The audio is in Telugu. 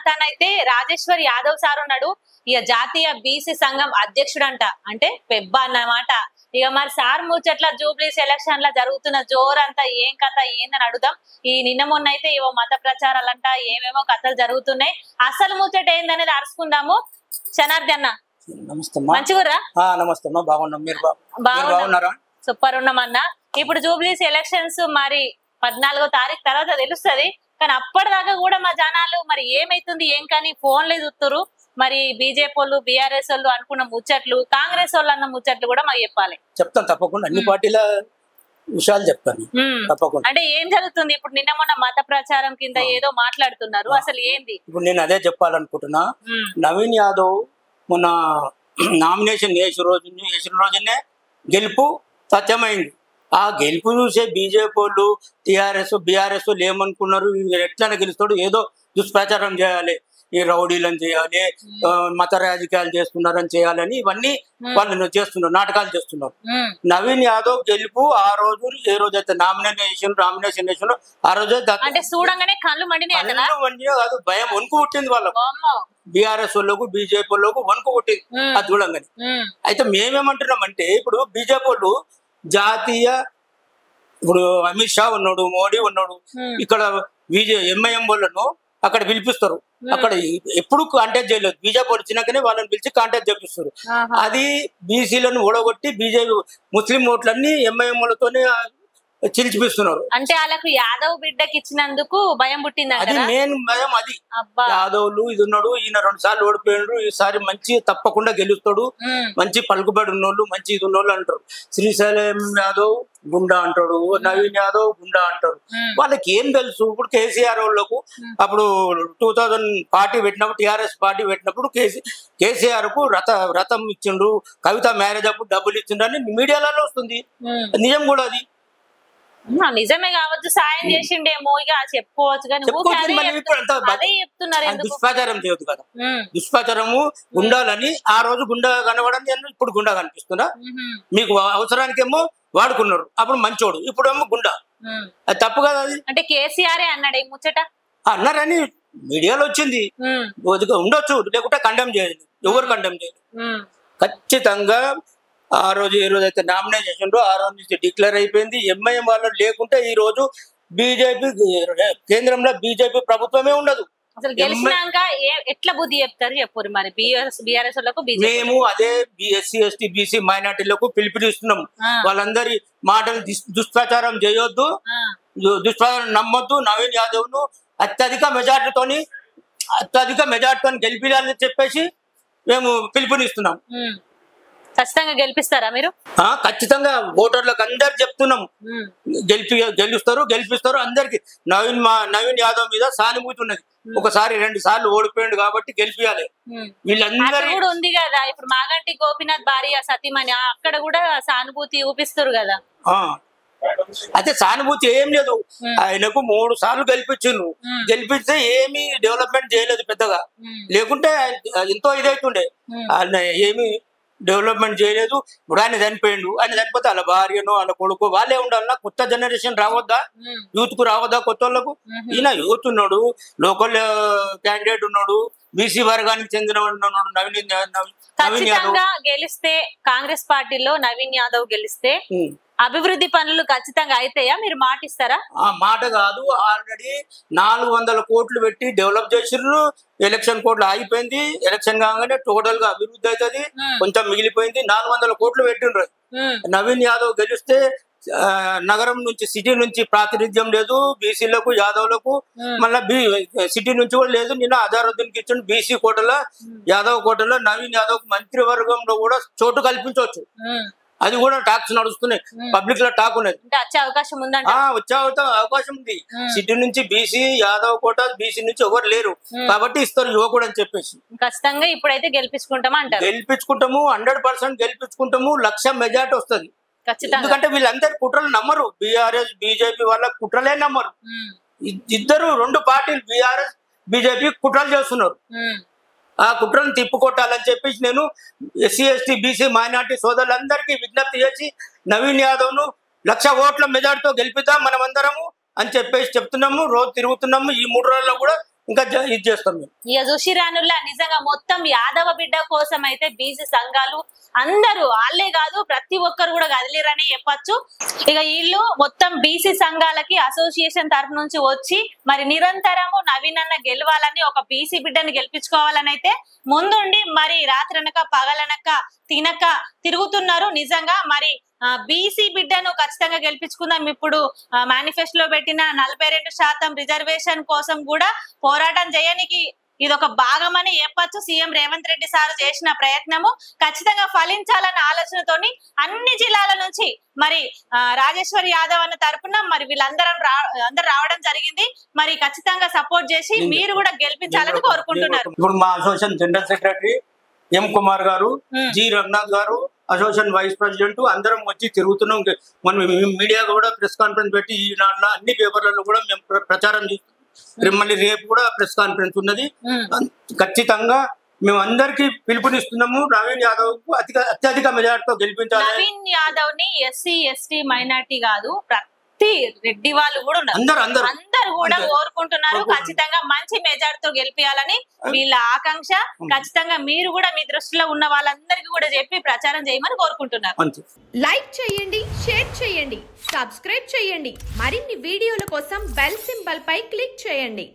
తనైతే రాజేశ్వర్ యాదవ్ సార్ ఉన్నాడు ఇక జాతీయ బీసీ సంఘం అధ్యక్షుడంట అంటే పెబ్బ అన్నమాట. ఇక మరి సార్ ముచ్చట్ల జూబ్లీస్ ఎలక్షన్ ల జరుగుతున్న జోరంతా ఏం కథ ఏందని అడుగుదాం. ఈ నిన్న మొన్న అయితే ఏవో మత ప్రచారాలంట ఏమేమో కథలు జరుగుతున్నాయి. అసలు ముచ్చట ఏందనేది అరుచుకుందాము. శనార్థి అన్న మంచిగుర్రా? నమస్తే బాగున్నాం, మీరు బాగున్నారా? సూపర్ ఉన్నామన్నా. ఇప్పుడు జూబ్లీస్ ఎలక్షన్స్ మరి 14వ తారీఖు తర్వాత తెలుస్తుంది, కానీ అప్పటిదాకా కూడా మా జనాలు మరి ఏమైతుంది ఏం కానీ ఫోన్లే చూస్తున్నారు. మరి బీజేపీ వాళ్ళు బీఆర్ఎస్ వాళ్ళు అనుకున్న ముచ్చట్లు కాంగ్రెస్ వాళ్ళు అన్న ముచ్చట్లు కూడా మాకు చెప్పాలి. చెప్తాను తప్పకుండా, అన్ని పార్టీల విషయాలు చెప్తాను తప్పకుండా. అంటే ఏం జరుగుతుంది ఇప్పుడు? నిన్న మొన్న మత ప్రచారం కింద ఏదో మాట్లాడుతున్నారు, అసలు ఏంది? ఇప్పుడు నేను అదే చెప్పాలనుకుంటున్నా. నవీన్ యాదవ్ మొన్న నామినేషన్ వేసిన రోజునే గెలుపు సత్యమైంది. ఆ గెలుపు చూసే బీజేపీ వాళ్ళు టీఆర్ఎస్ బీఆర్ఎస్ వాళ్ళు ఏమనుకున్నారు, ఎట్లా గెలుస్తాడు, ఏదో దుష్ప్రచారం చేయాలి, ఈ రౌడీలను చేయాలి, మత రాజకీయాలు చేస్తున్నారని చేయాలని ఇవన్నీ వాళ్ళు చేస్తున్నారు, నాటకాలు చేస్తున్నారు. నవీన్ యాదవ్ గెలుపు ఆ రోజు ఏ రోజైతే నామినేషన్ వేసిన ఆ రోజే కాదు భయం వణుకు పుట్టింది వాళ్ళకు, బీఆర్ఎస్ వాళ్ళకు బీజేపీ వాళ్ళకు వణుకు పుట్టింది అది చూడంగానే. అయితే మేమేమంటున్నామంటే ఇప్పుడు బీజేపీ వాళ్ళు జాతీయ ఇప్పుడు అమిత్ షా ఉన్నాడు, మోడీ ఉన్నాడు, ఇక్కడ ఎంఐఎం వాళ్ళను అక్కడ పిలిపిస్తారు. అక్కడ ఎప్పుడు కాంటాక్ట్ చేయలేదు, బీజేపీ వచ్చినాకనే వాళ్ళని పిలిచి కాంటాక్ట్ చేపిస్తారు. అది బీసీలను ఓడగొట్టి బీజేపీ ముస్లిం ఓట్లన్నీ ఎంఐఎం వాళ్ళతోనే చిలిచిపిస్తున్నారు. అంటే వాళ్ళకు యాదవ్ బిడ్డకి ఇచ్చినందుకు భయం పుట్టింది. అది మెయిన్ భయం. అది యాదవ్లు ఇది ఉన్నాడు, ఈయన 2 సార్లు ఓడిపోయినాడు, ఈసారి మంచి తప్పకుండా గెలుస్తాడు, మంచి పలుకుబడి ఉన్నోళ్ళు మంచి ఇది ఉన్నోళ్ళు అంటారు. శ్రీశైలం యాదవ్ గుండా అంటాడు, నవీన్ యాదవ్ గుండా అంటారు. వాళ్ళకి ఏం తెలుసు? ఇప్పుడు కేసీఆర్ వాళ్ళకు అప్పుడు 2000 పార్టీ పెట్టినప్పుడు టీఆర్ఎస్ పార్టీ పెట్టినప్పుడు కేసీఆర్ కు రథం ఇచ్చిండు, కవిత మ్యారేజ్ అప్పుడు డబ్బులు ఇచ్చిండు అని మీడియాలలో వస్తుంది. నిజం కూడా అది నిజమే కావచ్చు, సాయం చేసిండేమో ఇక చెప్పుకోవచ్చు. కానీ దుష్ప్రచారం చేయొద్దు కదా, దుష్ప్రచారము ఉండాలని ఆ రోజు గుండా కనబడని ఇప్పుడు గుండా కనిపిస్తున్నా. మీకు అవసరానికేమో వాడుకున్నారు, అప్పుడు మంచోడు, ఇప్పుడు ఏమో గుండా. అది తప్పు కదా. అది అంటే కేసీఆర్ అన్నాడు ముచ్చట అన్నారని మీడియాలో వచ్చింది, ఉండొచ్చు, లేకుంటే కండెమ్ చేయలేదు, ఎవరు కండెమ్ చేయలేదు. ఖచ్చితంగా ఆ రోజు ఏ రోజు అయితే నామినేషన్ చేసిండ్రో ఆ రోజు నుంచి డిక్లేర్ అయిపోయింది. ఎంఐఎం వాళ్ళు లేకుంటే ఈ రోజు బీజేపీ కేంద్రంలో బీజేపీ ప్రభుత్వమే ఉండదు. అసలు గెలిచినాక ఎట్లా బుద్ధి చెప్తారు చెప్పు మరి బీఆర్ఎస్ వాళ్ళకు? మేము అదే ఎస్సీ ఎస్టీ బీసీ మైనార్టీలకు పిలుపునిస్తున్నాం. వాళ్ళందరి మాటలు దుష్ప్రచారం చేయొద్దు, దుష్ప్రచారం నమ్మొద్దు. నవీన్ యాదవ్ ను అత్యధిక మెజార్టీతో గెలిపించాలని చెప్పేసి మేము పిలుపునిస్తున్నాం. ఖచ్చితంగా గెలిపిస్తారా మీరు? ఖచ్చితంగా ఓటర్లకు అందరు చెప్తున్నాం, గెలిపిస్తారు అందరికి. నవీన్ యాదవ్ మీద సానుభూతి ఉన్నది, ఒకసారి 2 సార్లు ఓడిపోయాడు కాబట్టి గెలిపియాలి. వీళ్ళందరూ కూడా ఉంది కదా, ఇప్పుడు మాగంటి గోపీనాథ్ భార్య సతీమణి అక్కడ కూడా సానుభూతి చూపిస్తారు కదా. అయితే సానుభూతి ఏం లేదు, ఆయనకు 3 సార్లు గెలిపిస్తే ఏమి డెవలప్మెంట్ చేయలేదు పెద్దగా, లేకుంటే ఎంతో ఇదైతుండే. ఆయన ఏమి డెవలప్మెంట్ చేయలేదు. ఇప్పుడు ఆయన చనిపోతే వాళ్ళ భార్యను వాళ్ళ కొడుకు వాళ్ళే ఉండాలన్నా, కొత్త జనరేషన్ రావద్దా, యూత్ కు రావద్దా కొత్త వాళ్ళకు? ఈయన యూత్ ఉన్నాడు, లోకల్ క్యాండిడేట్ ఉన్నాడు, బీసీ వర్గానికి చెందిన ఉన్నాడు నవీన్ యాదవ్. గెలిస్తే కాంగ్రెస్ పార్టీలో నవీన్ యాదవ్ గెలిస్తే అభివృద్ధి పనులు ఖచ్చితంగా అయితాయా? మీరు మాట ఇస్తారా? మాట కాదు, ఆల్రెడీ 400 కోట్లు పెట్టి డెవలప్ చేసిర్రు. ఎలక్షన్ కోట్లు ఆగిపోయింది, ఎలక్షన్ కాగానే టోటల్ గా అభివృద్ధి అవుతుంది, కొంచెం మిగిలిపోయింది. 400 కోట్లు పెట్టిండ్రు. నవీన్ యాదవ్ గెలిస్తే నగరం నుంచి సిటీ నుంచి ప్రాతినిధ్యం లేదు బీసీలకు యాదవ్లకు, మళ్ళీ సిటీ నుంచి కూడా లేదు. నిన్న అజారుద్దీన్ కి ఇచ్చిన బీసీ కోటలో యాదవ్ కోటలో నవీన్ యాదవ్ మంత్రివర్గంలో కూడా చోటు కల్పించవచ్చు. అది కూడా టాక్స్ నడుస్తున్నాయి, పబ్లిక్ లో టాక్ ఉన్నది, వచ్చే అవకాశం ఉంది. సిటీ నుంచి బీసీ యాదవ్ కోట బీసీ నుంచి ఎవరు లేరు కాబట్టి ఇస్తారు యువకుడు అని చెప్పేసి. ఖచ్చితంగా ఇప్పుడైతే గెలిపించుకుంటాము 100% గెలిపించుకుంటాము. 1,00,000 మెజార్టీ వస్తుంది. ఎందుకంటే వీళ్ళందరి కుట్రలు నమ్మరు, బీఆర్ఎస్ బీజేపీ వాళ్ళ కుట్రలే నమ్మరు. ఇద్దరు 2 పార్టీలు బీఆర్ఎస్ బీజేపీ కుట్రలు చేస్తున్నారు. ఆ కుట్రను తిప్పుకొట్టాలని చెప్పేసి నేను ఎస్సీ ఎస్టీ బీసీ మైనార్టీ సోదరులందరికీ విజ్ఞప్తి చేసి నవీన్ యాదవ్ ను 1,00,000 ఓట్ల మెజార్టీతో గెలిపిద్దాం మనమందరము అని చెప్పేసి చెప్తున్నాము. రోజు తిరుగుతున్నాము. ఈ 3 రోజుల్లో కూడా ఇంకా ఇది చేస్తాం మేము. ఇక చూసిరానుల్లా నిజంగా మొత్తం యాదవ బిడ్డ కోసం అయితే బీసీ సంఘాలు అందరూ వాళ్ళే కాదు ప్రతి ఒక్కరు కూడా కదిలిరని చెప్పచ్చు. ఇక వీళ్ళు మొత్తం బీసీ సంఘాలకి అసోసియేషన్ తరఫు నుంచి వచ్చి మరి నిరంతరము నవీన్ అన్న గెలవాలని ఒక బీసీ బిడ్డని గెలిపించుకోవాలని అయితే ముందుండి మరి రాత్రనక పగలనక తినక తిరుగుతున్నారు. నిజంగా మరి బీసీ బిడ్డను ఖచ్చితంగా గెలిపించుకుందాం. ఇప్పుడు మేనిఫెస్టోలో పెట్టిన 42% రిజర్వేషన్ కోసం కూడా పోరాటం చేయడానికి ఇదొక భాగమని చెప్పచ్చు. సీఎం రేవంత్ రెడ్డి సార్ చేసిన ప్రయత్నము ఖచ్చితంగా ఫలించాలన్న ఆలోచనతోని అన్ని జిల్లాల నుంచి మరి రాజేశ్వర్ యాదవ్ అన్న తరపున మరి వీళ్ళందరూ రావడం జరిగింది. మరి ఖచ్చితంగా సపోర్ట్ చేసి మీరు కూడా గెలిపించాలని కోరుకుంటున్నారు. ఇప్పుడు మా association general secretary M Kumar గారు, జి రఘునాథ్ గారు, అసోసియేషన్ వైస్ ప్రెసిడెంట్ అందరం వచ్చి తిరుగుతున్నాం. మనం మీడియా కూడా ప్రెస్ కాన్ఫరెన్స్ పెట్టి ఈనాడులో అన్ని పేపర్లలో కూడా మేము ప్రచారం చేస్తున్నాం. మళ్ళీ రేపు కూడా ప్రెస్ కాన్ఫరెన్స్ ఉన్నది. ఖచ్చితంగా మేము అందరికి పిలుపునిస్తున్నాము. నవీన్ యాదవ్ కు అత్యధిక మెజార్టీతో గెలిపించాలి. నవీన్ యాదవ్ ని ఎస్సీ ఎస్టీ మైనార్టీ కాదు రెడ్డి వాళ్ళు కూడా ఉన్నారు. అందరు కూడా కోరుకుంటున్నారు ఖచ్చితంగా మంచి మెజార్టీతో గెలిపియాలని వీళ్ళ ఆకాంక్ష. ఖచ్చితంగా మీరు కూడా మీ దృష్టిలో ఉన్న వాళ్ళందరికీ కూడా చెప్పి ప్రచారం చేయమని కోరుకుంటున్నారు. లైక్ చేయండి, షేర్ చేయండి, సబ్స్క్రైబ్ చేయండి. మరిన్ని వీడియోల కోసం బెల్ సింబల్ పై క్లిక్ చేయండి.